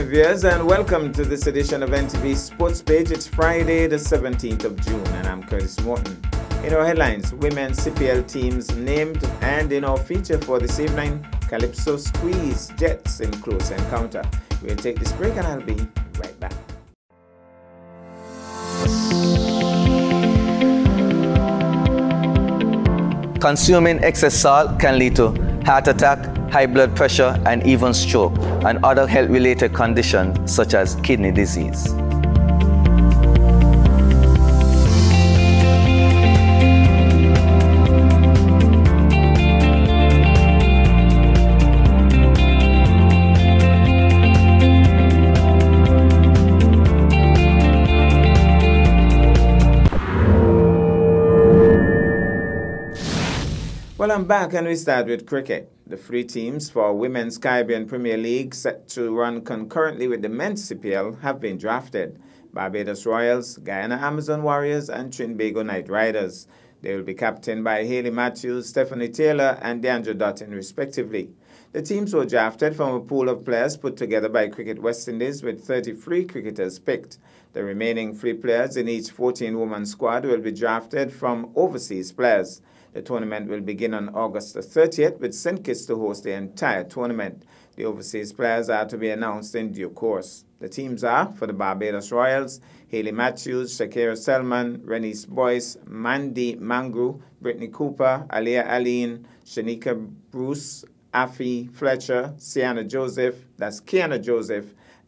viewers, and welcome to this edition of NTV Sports Page. It's Friday, the 17th of June, and I'm Curtis Morton. In our headlines, women's CPL teams named, and in our feature for this evening, Calypso squeeze Jets in close encounter. We'll take this break, and I'll be right back. Consuming excess salt can lead to heart attack, high blood pressure, and even stroke, and other health-related conditions such as kidney disease. Well, I'm back, and we start with cricket. The three teams for Women's Caribbean Premier League, set to run concurrently with the Men's CPL, have been drafted. Barbados Royals, Guyana Amazon Warriors, and Trinbago Knight Riders. They will be captained by Hayley Matthews, Stephanie Taylor, and Deandra Dutton, respectively. The teams were drafted from a pool of players put together by Cricket West Indies, with 33 cricketers picked. The remaining 3 players in each 14-woman squad will be drafted from overseas players. The tournament will begin on August the 30th, with St. Kitts to host the entire tournament. The overseas players are to be announced in due course. The teams are, for the Barbados Royals, Hayley Matthews, Shakira Selman, Renice Boyce, Mandy Mangru, Brittany Cooper, Aliyah Aline, Shanika Bruce, Afi Fletcher, Kiana Joseph,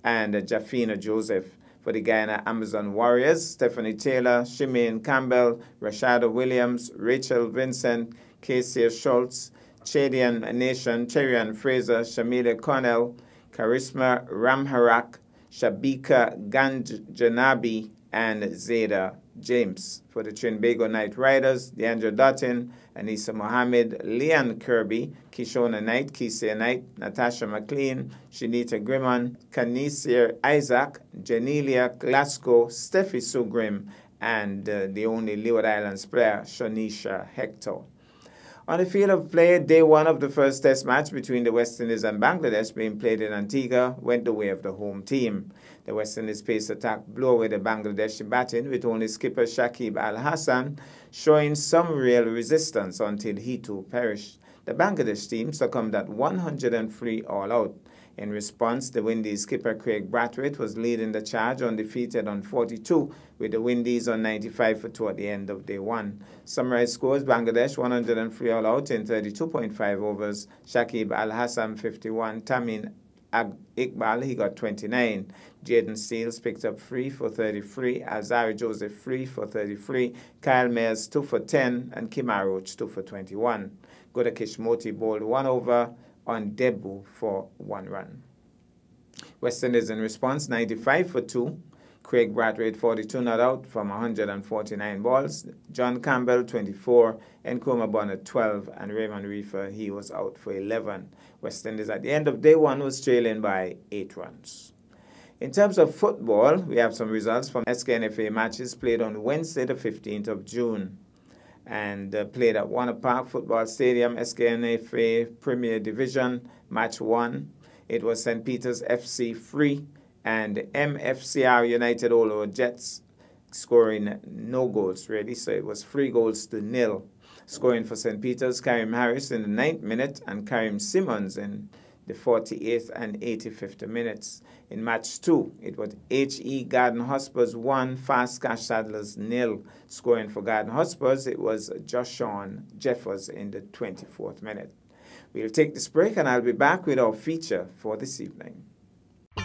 and Jafina Joseph. For the Guyana Amazon Warriors, Stephanie Taylor, Shemaine Campbell, Rashada Williams, Rachel Vincent, Casey Schultz, Chadian Nation, Cherian Fraser, Shamilia Connell, Charisma Ramharak, Shabika Ganjanabi, and Zeda James. For the Trinbago Knight Riders, Deandra Dutton, Anissa Mohammed, Leanne Kirby, Kishona Knight, Keisha Knight, Natasha McLean, Shanita Grimman, Kanisir Isaac, Janelia Glasgow, Steffi Sugrim, and the only Leeward Islands player, Shanisha Hector. On the field of play, day one of the first test match between the West Indies and Bangladesh being played in Antigua went the way of the home team. The West Indies pace attack blew away the Bangladeshi batting, with only skipper Shakib Al Hassan showing some real resistance until he too perished. The Bangladesh team succumbed at 103 all out. In response, the Windies skipper Craig Brathwaite was leading the charge undefeated on 42, with the Windies on 95 for 2 at the end of day one. Summarized scores: Bangladesh 103 all out in 32.5 overs, Shakib Al Hassan 51, Tamim Iqbal, he got 29. Jaden Seals picked up 3 for 33, Azari Joseph 3 for 33, Kyle Mayers 2 for 10, and Kemar Roach 2 for 21. Godakish Moti bowled 1 over on debut for 1 run. West Indies in response, 95 for 2. Craig Brathwaite 42 not out from 149 balls. John Campbell 24, Nkrumah Bonner 12, and Raymond Reefer, he was out for 11. West Indies at the end of day one was trailing by 8 runs. In terms of football, we have some results from SKNFA matches played on Wednesday the 15th of June. And played at Warner Park Football Stadium, SKNFA Premier Division, Match 1. It was St. Peter's FC 3 and MFCR United Olo Jets scoring no goals, really. So it was 3 goals to 0. Scoring for St. Peter's, Karim Harris in the 9th minute and Karim Simmons in the 48th and 85th minutes. In Match 2, it was HE Garden Hotspurs 1, Fast Cash Saddlers 0. Scoring for Garden Hotspurs, it was Joshawn Jeffers in the 24th minute. We'll take this break, and I'll be back with our feature for this evening.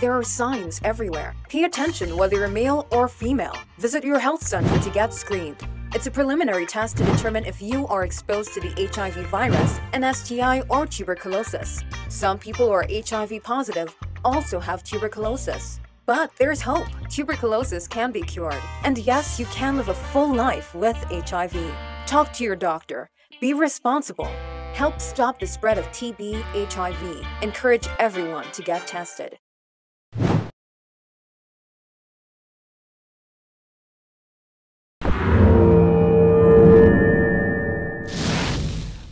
There are signs everywhere. Pay attention whether you're male or female. Visit your health center to get screened. It's a preliminary test to determine if you are exposed to the HIV virus, an STI, or tuberculosis. Some people who are HIV positive also have tuberculosis. But there's hope. Tuberculosis can be cured. And yes, you can live a full life with HIV. Talk to your doctor. Be responsible. Help stop the spread of TB, HIV. Encourage everyone to get tested.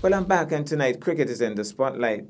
Well, I'm back, and tonight cricket is in the spotlight.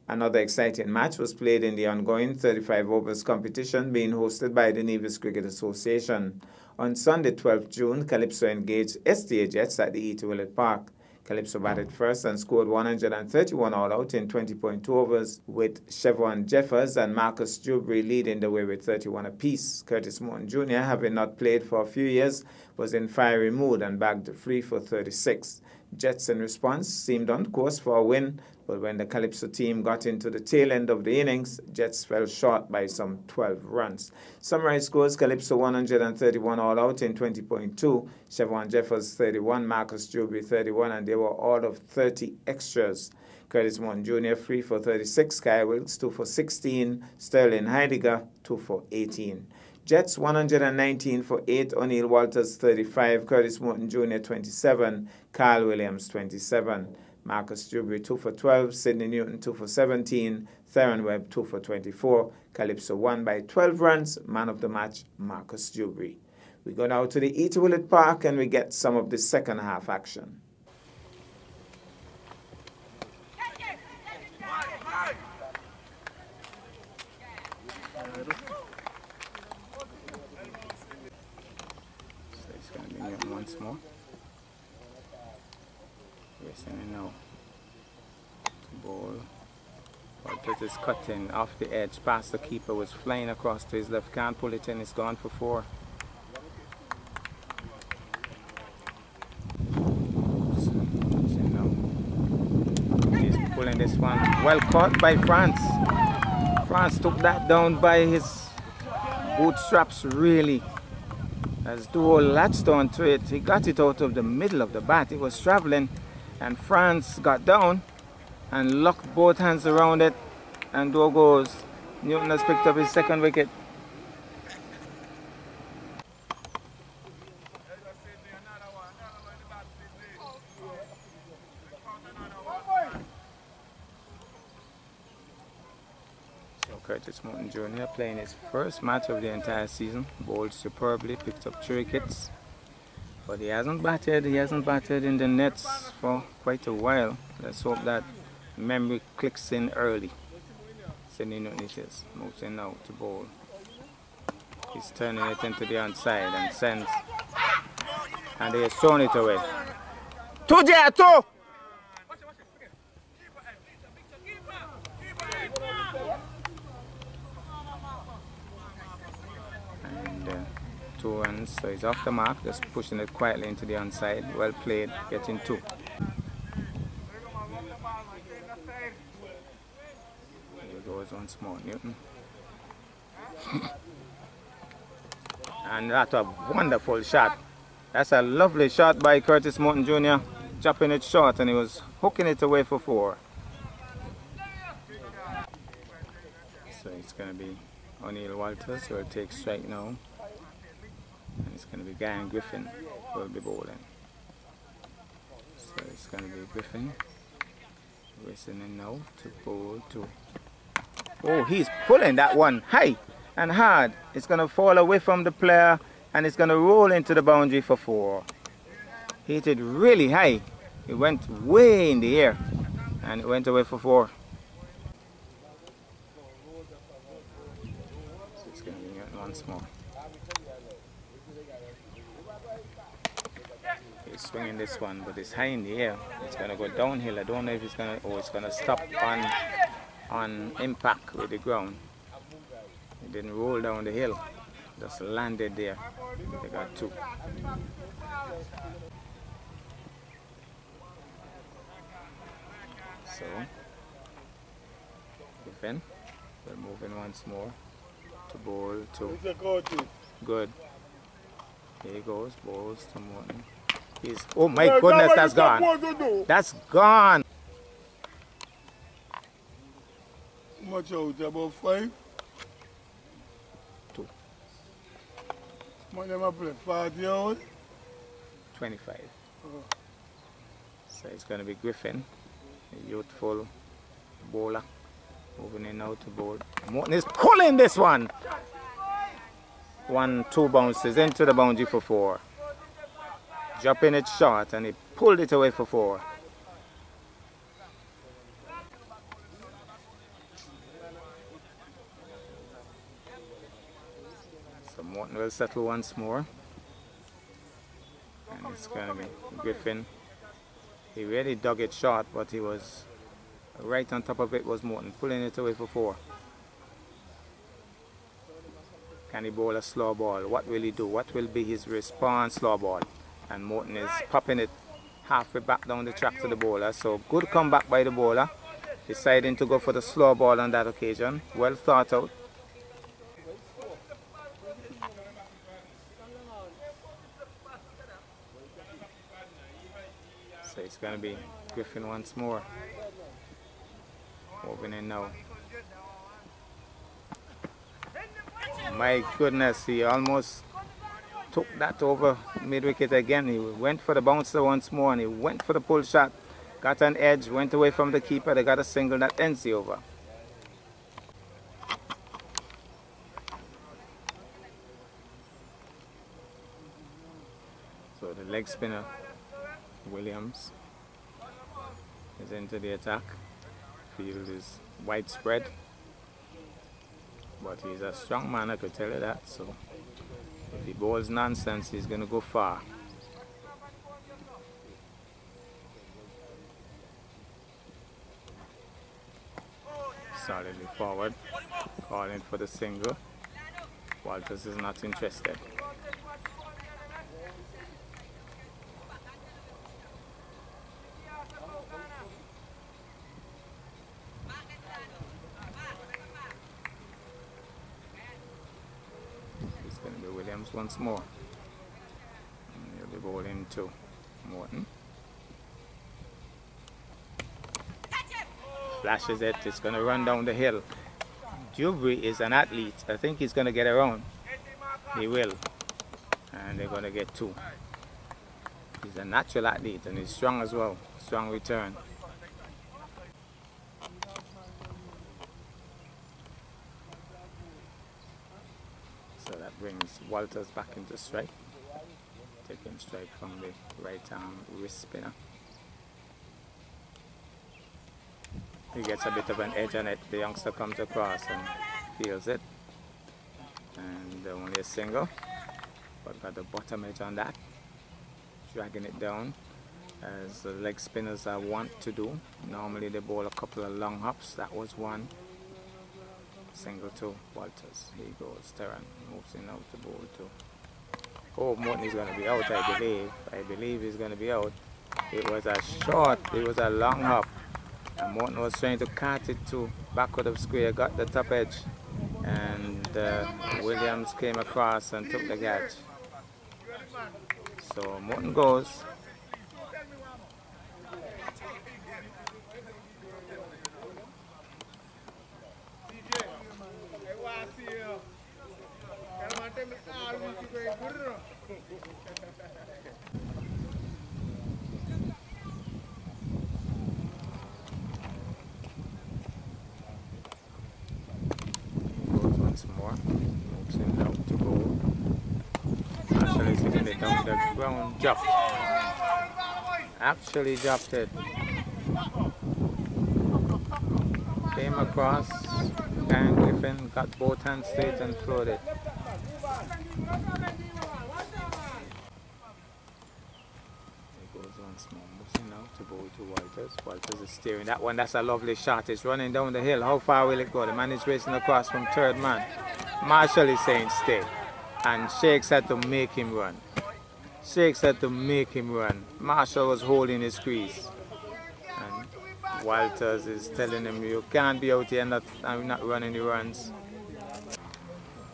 Another exciting match was played in the ongoing 35 overs competition being hosted by the Nevis Cricket Association. On Sunday, 12th June, Calypso engaged STA Jets at the E.T. Willett Park. Calypso batted first and scored 131 all out in 20.2 overs, with Chevron Jeffers and Marcus Dewberry leading the way with 31 apiece. Curtis Morton Jr., having not played for a few years, was in fiery mood and bagged 3 for 36. Jets in response seemed on course for a win, but when the Calypso team got into the tail end of the innings, Jets fell short by some 12 runs. Summary scores: Calypso 131 all out in 20.2, Chevron Jeffers 31, Marcus Dewberry 31, and they were all of 30 extras. Curtis Morton Jr. 3 for 36, Kyle Wilkes 2 for 16, Sterling Heidegger 2 for 18. Jets 119 for 8, O'Neill Walters 35, Curtis Morton Jr. 27, Carl Williams 27. Marcus Dewberry 2 for 12, Sidney Newton 2 for 17, Theron Webb 2 for 24. Calypso won by 12 runs. Man of the match, Marcus Dewberry. We go now to the E.T. Willett Park and we get some of the second half action. So it's going to be Newton once more. Racing now. Ball. Walters is cutting off the edge past the keeper, was flying across to his left, can't pull it in, it's gone for 4. He's pulling this one. Well caught by France. France took that down by his bootstraps, really. As Duo latched onto it, he got it out of the middle of the bat. It was traveling, and France got down and locked both hands around it, and Duo goes. Newton has picked up his second wicket. So Curtis Morton Jr. playing his first match of the entire season, bowled superbly, picked up 3 wickets. But he hasn't batted in the nets for quite a while. Let's hope that memory clicks in early. Sidney Newton it is, moves in now to bowl. He's turning it into the onside and sends, and he has thrown it away. 2 there, 2! And 2 runs, so he's off the mark, just pushing it quietly into the onside. Well played, getting 2. Here goes once more, Newton. And that's a wonderful shot. That's a lovely shot by Curtis Morton Jr. Chopping it short, and he was hooking it away for 4. So it's going to be O'Neill Walters who will take strike now. And it's going to be Guyan Griffin who will be bowling. So it's going to be Griffin racing in now to bowl to. Oh, he's pulling that one high and hard. It's going to fall away from the player and it's going to roll into the boundary for 4. Hit it really high. It went way in the air and it went away for 4. So it's going to be once more. He's swinging this one, but it's high in the air. It's going to go downhill. I don't know if it's going to, it's going to stop on impact with the ground. It didn't roll down the hill, just landed there. They got 2. So, Griffin, we're moving once more to bowl to. Good. Here he goes, bowls to Morton. He's, oh my goodness, that's gone. That's gone. Much out, about 5? 2. What them play 40 out? 25. So it's going to be Griffin, a youthful bowler, moving in now to bowl. Morton is pulling this one. 1-2 bounces into the boundary for 4. Dropping it short, and he pulled it away for 4. Morton will settle once more. And it's going to be Griffin. He really dug it short, but he was right on top of it was Morton, pulling it away for 4. Can he bowl a slow ball? What will he do? What will be his response? Slow ball. And Morton is popping it halfway back down the track to the bowler. So good comeback by the bowler. Deciding to go for the slow ball on that occasion. Well thought out. So it's going to be Griffin once more. Opening now. My goodness, he almost took that over mid-wicket again. He went for the bouncer once more and he went for the pull shot. Got an edge, went away from the keeper. They got a single that ends the over. So the leg spinner, Williams, is into the attack. Field is widespread. But he's a strong man, I could tell you that. So if he bowls nonsense, he's going to go far. Solidly forward, calling for the single. Walters is not interested. It's going to be Williams once more. And he'll be bowling to Morton. Flashes it, it's going to run down the hill. Dewberry is an athlete. I think he's going to get around. He will. And they're going to get 2. He's a natural athlete and he's strong as well. Strong return. So that brings Walters back into strike. Taking strike from the right arm wrist spinner. He gets a bit of an edge on it. The youngster comes across and feels it. And only a single. But got the bottom edge on that. Dragging it down as the leg spinners are wont to do. Normally they bowl a couple of long hops. That was one. Single to Walters. Here he goes. Terran moves in out to bowl to. Oh, Morton is going to be out, I believe. I believe he's going to be out. It was a short, it was a long hop. And Morton was trying to cut it to backward of square, got the top edge, and Williams came across and took the catch. So Morton goes. More. Moves in out to bowl. Actually hitting it down the ground. Dropped. Actually dropped it. Came across. And Griffin got both hands straight and floated. He goes once more. Moves in out to bowl to Walters. Walters is steering that one. That's a lovely shot. It's running down the hill. How far will it go? The man is racing across from third man. Marshall is saying stay. And Shakes had to make him run. Shakes had to make him run. Marshall was holding his crease. And Walters is telling him, you can't be out here and not running the runs.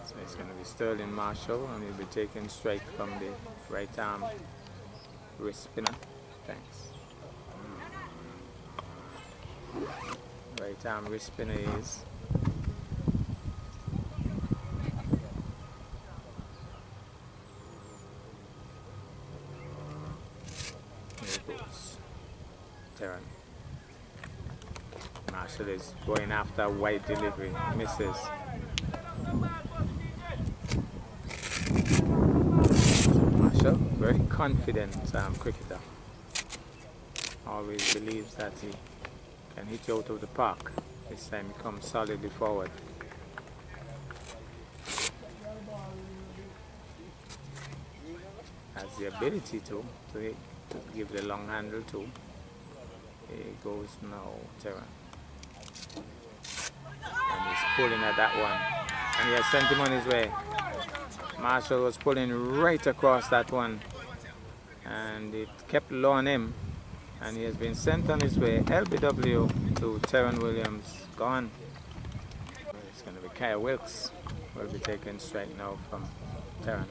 So it's going to be Sterling Marshall, and he'll be taking strike from the right arm wrist spinner. Thanks. Right arm wrist spinner is Terran. Marshall is going after a wide delivery, misses. Marshall, very confident cricketer. Always believes that he can hit you out of the park. This time he comes solidly forward. has the ability to hit, to give the long handle to. Here goes now, Terran. And he's pulling at that one. And he has sent him on his way. Marshall was pulling right across that one. And it kept low on him. And he has been sent on his way. LBW to Terran Williams. Gone. It's going to be Kyle Wilkes. Will be taking strike now from Terran.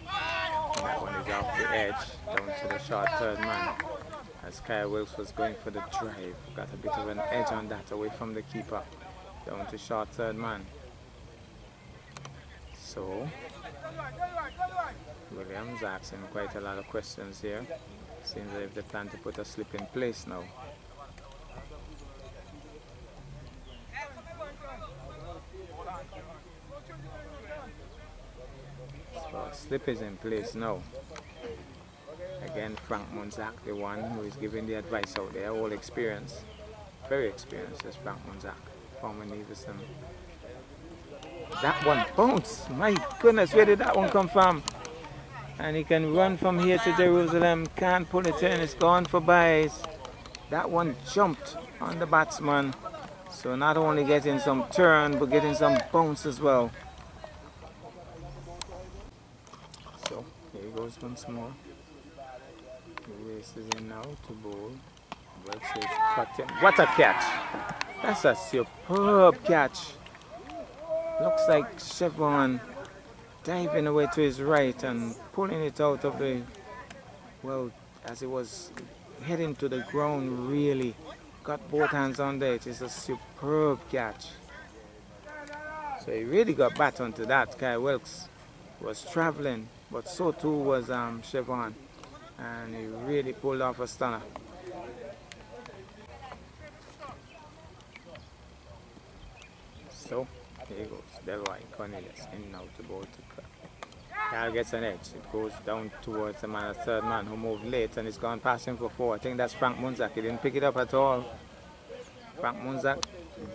And that one is off the edge. Down to the short third man. As Kyle Wilkes was going for the drive. Got a bit of an edge on that away from the keeper. Down to short third man. So Williams asking quite a lot of questions here. Seems as if they plan to put a slip in place now. So slip is in place now. Again, Frank Munzak, the one who is giving the advice out there, all experience. Very experienced is Frank Munzak, former Neveson. That one bounced. My goodness, where did that one come from? And he can run from here to Jerusalem. Can't pull it in. It's gone for byes. That one jumped on the batsman. So not only getting some turn, but getting some bounce as well. So here he goes once more. He races in now to bowl. What a catch! That's a superb catch. Looks like Chevron diving away to his right and pulling it out of the, well, as it was heading to the ground, really got both hands on there. It is a superb catch. So he really got back onto that. Kyle Wilkes was traveling, but so too was Chevron, and he really pulled off a stunner. So here goes Delroy Cornelius in now to bowl to Kyle gets an edge. It goes down towards the man, a third man who moved late and it's gone past him for 4. I think that's Frank Munzak. He didn't pick it up at all. Frank Munzak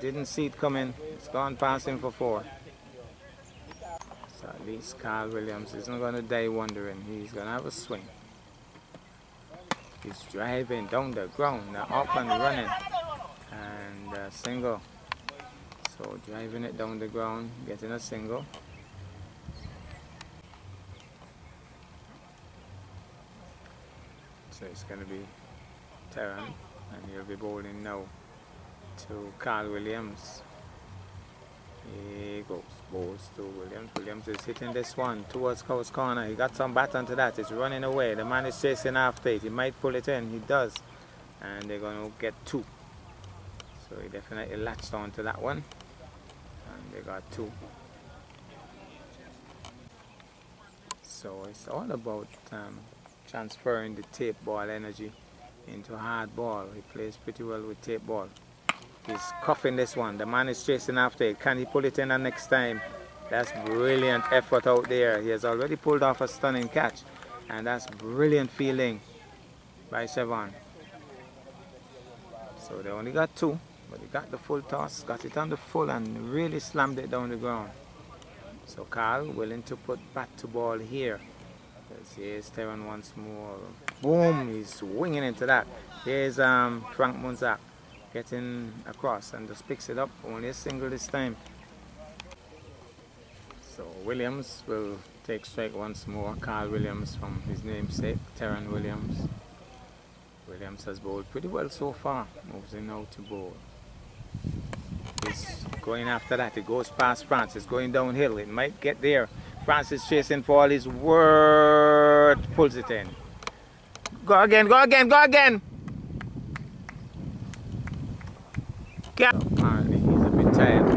didn't see it coming. It's gone past him for 4. So at least Carl Williams isn't going to die wondering. He's going to have a swing. He's driving down the ground, now up and running. And single. So driving it down the ground, getting a single. So it's going to be Terran, and he'll be bowling now to Carl Williams. He goes, bowls to Williams. Williams is hitting this one towards Coast Corner. He got some bat onto that. It's running away. The man is chasing after it. He might pull it in. He does. And they're going to get 2. So he definitely latched on to that one. And they got 2. So it's all about transferring the tape ball energy into hard ball. He plays pretty well with tape ball. He's cuffing this one. The man is chasing after it. Can he pull it in the next time? That's brilliant effort out there. He has already pulled off a stunning catch. And that's brilliant fielding by Chevron. So they only got 2. But he got the full toss, got it on the full and really slammed it down the ground. So Carl willing to put bat to ball here. Here's Terran once more. Boom! He's winging into that. Here's Frank Munzak getting across and just picks it up. Only a single this time. So Williams will take strike once more. Carl Williams from his namesake, Terran Williams. Williams has bowled pretty well so far. Moves in now to bowl. He's going after that. It goes past Francis, going downhill. It might get there. Francis chasing for all his worth. Pulls it in. Go again, go again, go again! Apparently he's a bit tired.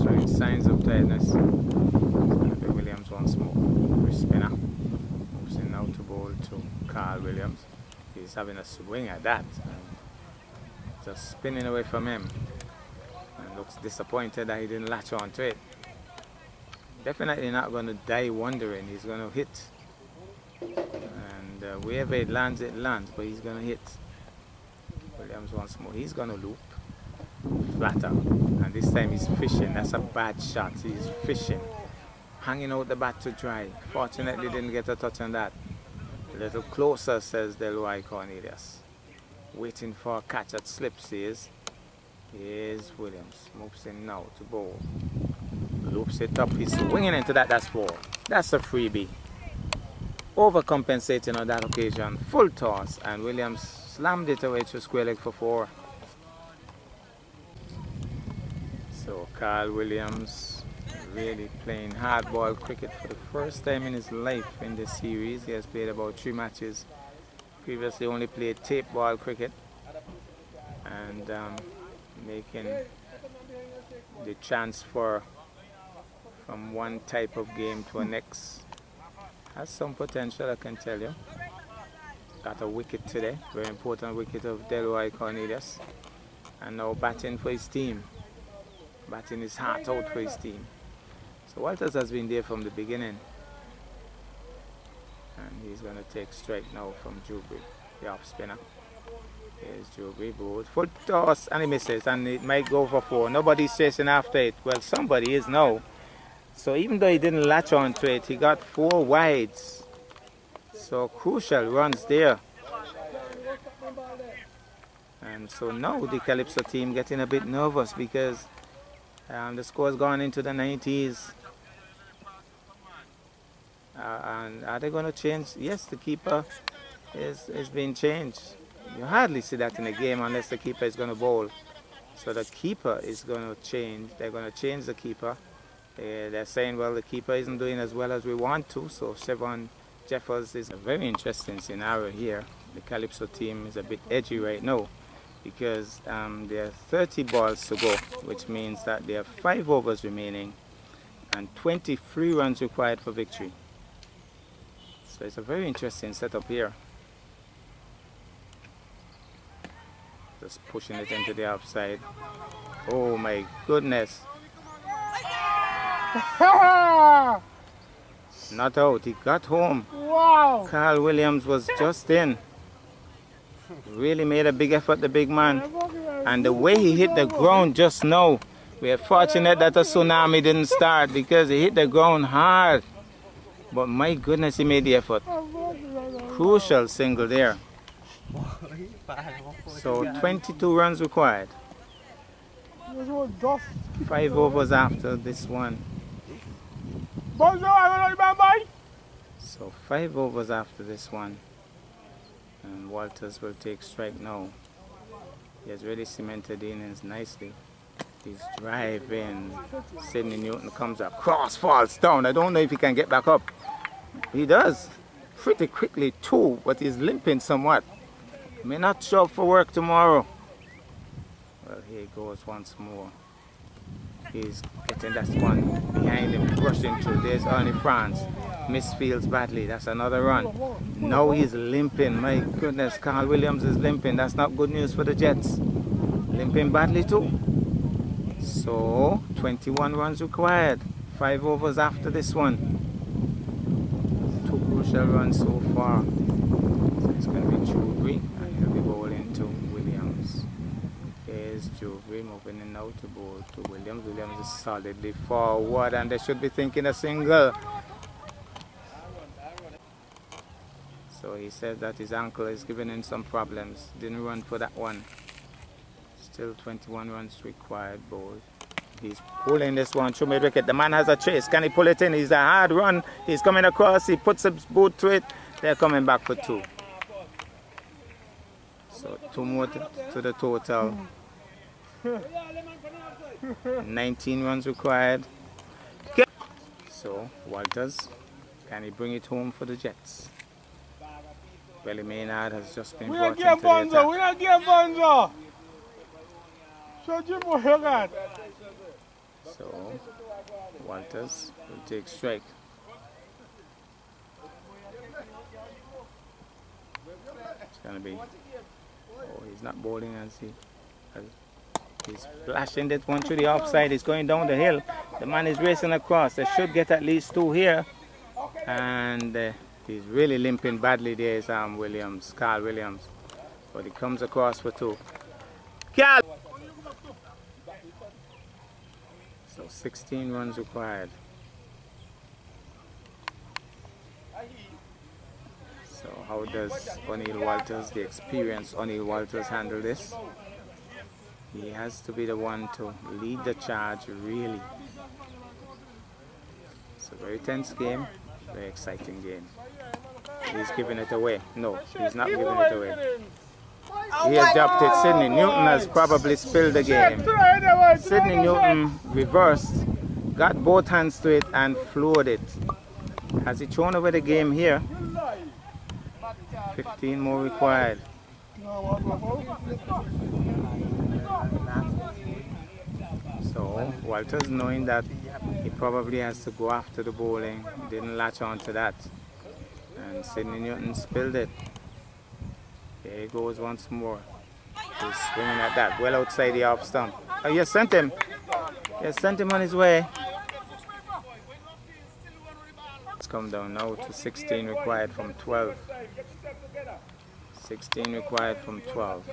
Showing signs of tiredness. It's going to be Williams once more. Chris Spinner. Moves in now to bowl to Carl Williams. He's having a swing at that. Just spinning away from him. And looks disappointed that he didn't latch on to it. Definitely not going to die wondering. He's going to hit. And wherever it lands, but he's going to hit. Williams once more. He's going to loop. Flatter. And this time he's fishing. That's a bad shot. He's fishing hanging out the bat to dry. Fortunately didn't get a touch on that. A little closer, says Delroy Cornelius. Waiting for a catch at slip, says. Here's Williams. Moves in now to bowl. Loops it up. He's swinging into that. That's 4. That's a freebie. Overcompensating on that occasion. Full toss. And Williams slammed it away to square leg for 4. So Carl Williams really playing hardball cricket for the first time in his life in this series. He has played about 3 matches. Previously only played tape ball cricket. And making the transfer from one type of game to a next has some potential, I can tell you. Got a wicket today, very important wicket of Delroy Cornelius, and now batting for his team, batting his heart out for his team. So Walters has been there from the beginning, and he's going to take strike now from Jubri, the off spinner. Here's Jubri, bowled full toss, and he misses, and it might go for 4. Nobody's chasing after it. Well, somebody is now. So even though he didn't latch onto it, he got 4 wides. So crucial runs there. And so now the Calypso team getting a bit nervous because the score's gone into the 90s. And are they going to change? Yes, the keeper is being changed. You hardly see that in a game unless the keeper is going to bowl. So the keeper is going to change. They're going to change the keeper. They're saying, well, the keeper isn't doing as well as we want to. So Chevron Jeffers is a very interesting scenario here. The Calypso team is a bit edgy right now because there are 30 balls to go, which means that there are 5 overs remaining and 23 runs required for victory. So it's a very interesting setup here. Just pushing it into the outside. Oh my goodness. Not out, he got home. Wow! Carl Williams was just in. Really made a big effort, the big man. And the way he hit the ground just now, we are fortunate that a tsunami didn't start because he hit the ground hard. But my goodness, he made the effort. Crucial single there. So 22 runs required. 5 overs after this one. So 5 overs after this one. And Walters will take strike now. He has really cemented innings nicely. He's driving. Sidney Newton comes across, falls down. I don't know if he can get back up. He does. Pretty quickly too, but he's limping somewhat. May not show up for work tomorrow. Well, here he goes once more. He's getting that one behind him, rushing through. There's Ernie France. Misfields badly. That's another run. Now he's limping. My goodness, Carl Williams is limping. That's not good news for the Jets. Limping badly too. So, 21 runs required. 5 overs after this one. 2 crucial runs so far. So it's going to be Jubri, and he'll be bowling to Williams. Here's Jubri moving in now to bowl to Williams. Williams is solidly forward, and they should be thinking a single. So he said that his ankle is giving him some problems. Didn't run for that one. Still 21 runs required, bowled. He's pulling this one through mid-wicket. The man has a chase. Can he pull it in? He's a hard run. He's coming across. He puts his boot to it. They're coming back for 2. So 2 more to the total. 19 runs required. So Walters, can he bring it home for the Jets? Billy Maynard has just been brought into the attack. We're not getting Bonzo. So Jim will hear that. So Walters will take strike. It's gonna be. Oh, he's not bowling as he's flashing that one to the offside. He's going down the hill. The man is racing across. They should get at least 2 here. And he's really limping badly. There is Williams, Carl Williams. But he comes across for 2. Carl! So 16 runs required. So how does O'Neal Walters, the experienced O'Neal Walters, handle this? He has to be the one to lead the charge, really. It's a very tense game, very exciting game. He's giving it away. No, he's not giving it away. He has dropped it. Sidney Newton has probably spilled the game. Sidney Newton reversed, got both hands to it and floored it. Has he thrown away the game here? 15 more required. So Walters, knowing that he probably has to go after the bowling, didn't latch on to that. And Sidney Newton spilled it. There he goes once more. He's swinging at that, well outside the off stump. Oh, you sent him. You sent him on his way. It's come down now to 16 required from 12. 16 required from 12.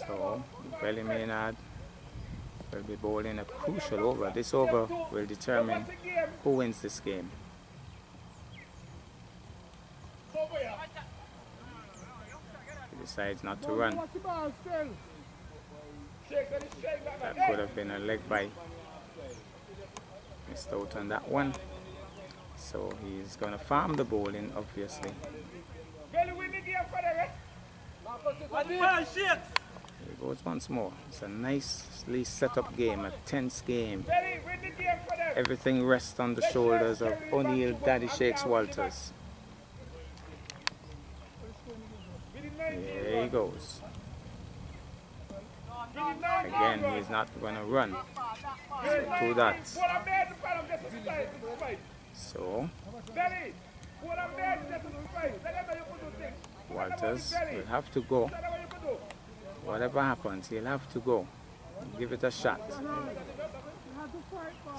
So, Belly Maynard will be bowling a crucial over. This over will determine who wins this game. He decides not to run. That could have been a leg bite. Missed out on that one. So he's going to farm the bowling, obviously. Here he goes once more. It's a nicely set up game, a tense game. Everything rests on the shoulders of O'Neal Daddy Shakes Walters. There he goes. Again, he's not going to run. So 2 dots. So Walters will have to go. Whatever happens, he'll have to go. Give it a shot.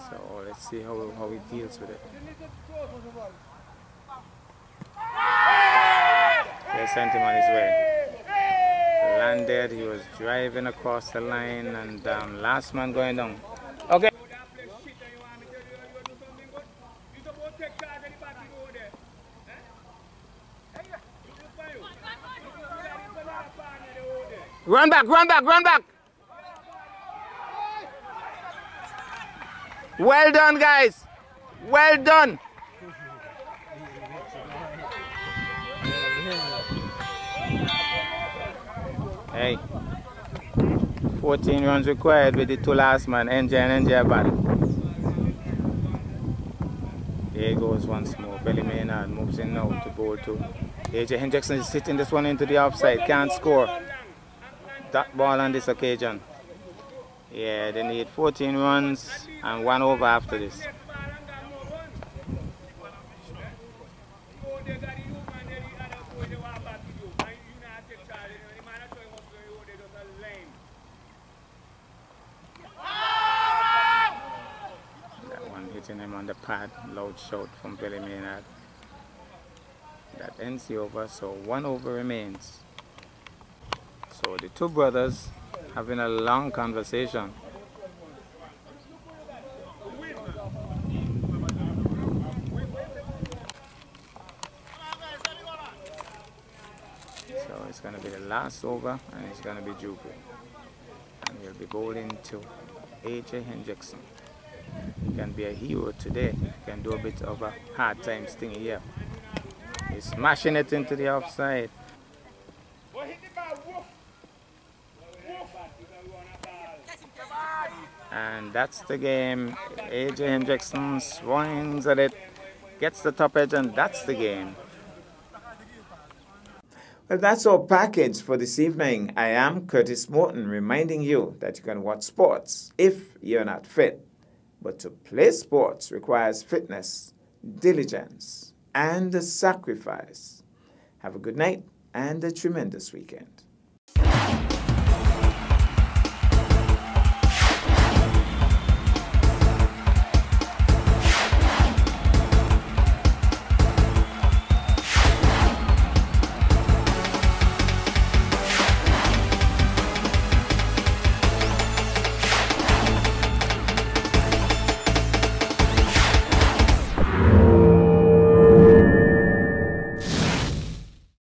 So let's see how he deals with it. They sent him on his way. Landed, he was driving across the line, and last man going down. Okay. Run back, run back, run back. Well done, guys. Well done. Hey, 14 runs required with the 2 last man, NJ and NJ bad. There he goes once more. Belly Maynard moves in now to bowl to AJ Hendrickson is hitting this one into the offside, can't score. That ball on this occasion. Yeah, they need 14 runs and 1 over after this. That one hitting him on the pad, loud shout from Belly Maynard. That ends the over, so 1 over remains. So the 2 brothers having a long conversation. So it's going to be the last over, and it's going to be Jubu. And he'll be bowling to AJ Hendrickson. He can be a hero today. He can do a bit of a hard time stinging here. He's smashing it into the offside. And that's the game. AJ Hendrickson swings at it, gets the top edge, and that's the game. Well, that's our package for this evening. I am Curtis Morton, reminding you that you can watch sports if you're not fit. But to play sports requires fitness, diligence, and sacrifice. Have a good night and a tremendous weekend.